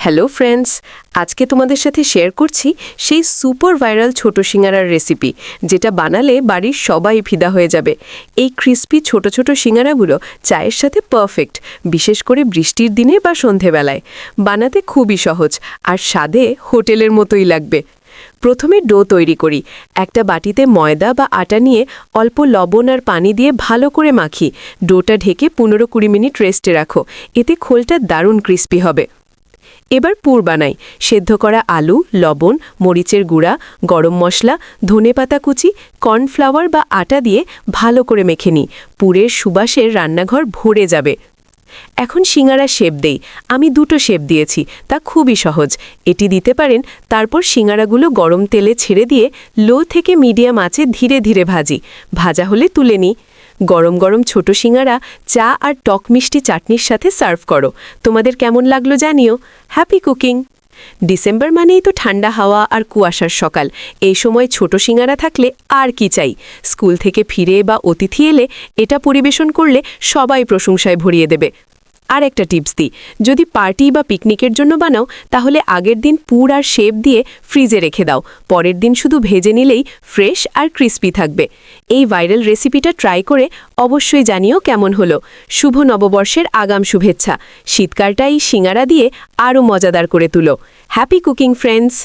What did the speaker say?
Hello friends, আজকে তোমাদের সাথে শেয়ার করছি সেই সুপার ভাইরাল ছোট সিঙ্গারার রেসিপি, যেটা বানালে বাড়ির সবাই ফিদা হয়ে যাবে। এই ক্রিস্পি ছোট ছোট সিঙ্গারাগুলো চায়ের সাথে পারফেক্ট, বিশেষ করে বৃষ্টির দিনে বা সন্ধেবেলায়। বানাতে খুবই সহজ আর স্বাদে হোটেলের মতোই লাগবে। প্রথমে ডো তৈরি করি। একটা বাটিতে ময়দা বা আটা নিয়ে অল্প লবণ আর পানি দিয়ে ভালো করে মাখি। ডোটা ঢেকে 15-20 মিনিট রেস্টে রাখো, এতে খোলটা দারুণ ক্রিস্পি হবে। এবার পুর বানাই। সেদ্ধ করা আলু, লবণ, মরিচের গুঁড়া, গরম মশলা, ধনেপাতা কুচি, কর্নফ্লাওয়ার বা আটা দিয়ে ভালো করে মেখে নিই। পুরের সুবাসের রান্নাঘর ভরে যাবে। এখন সিঙ্গারা শেপ দেই। আমি 2টো শেপ দিয়েছি, তা খুবই সহজ। এটি দিতে পারেন। তারপর সিঙ্গারাগুলো গরম তেলে ছেড়ে দিয়ে লো থেকে মিডিয়াম আঁচে ধীরে ধীরে ভাজি। ভাজা হলে তুলে নিই। গরম গরম ছোট সিঙ্গারা চা আর টক মিষ্টি চাটনির সাথে সার্ভ করো। তোমাদের কেমন লাগলো জানিও। Happy cooking! ডিসেম্বর মানেই তো ঠান্ডা হাওয়া আর কুয়াশার সকাল। এই সময় ছোট সিঙ্গারা থাকলে আর কি চাই। স্কুল থেকে ফিরে বা অতিথি এলে এটা পরিবেশন করলে সবাই প্রশংসায় ভরিয়ে দেবে। আর একটা টিপস দিই, যদি পার্টি বা পিকনিকের জন্য বানাও, তাহলে আগের দিন পুর আর শেপ দিয়ে ফ্রিজে রেখে দাও। পরের দিন শুধু ভেজে নিলেই ফ্রেশ আর ক্রিস্পি থাকবে। এই ভাইরাল রেসিপিটা ট্রাই করে অবশ্যই জানিও কেমন হলো। শুভ নববর্ষের আগাম শুভেচ্ছা। শীতকালটা এই সিঙ্গারা দিয়ে আরও মজাদার করে তুলো। Happy cooking friends!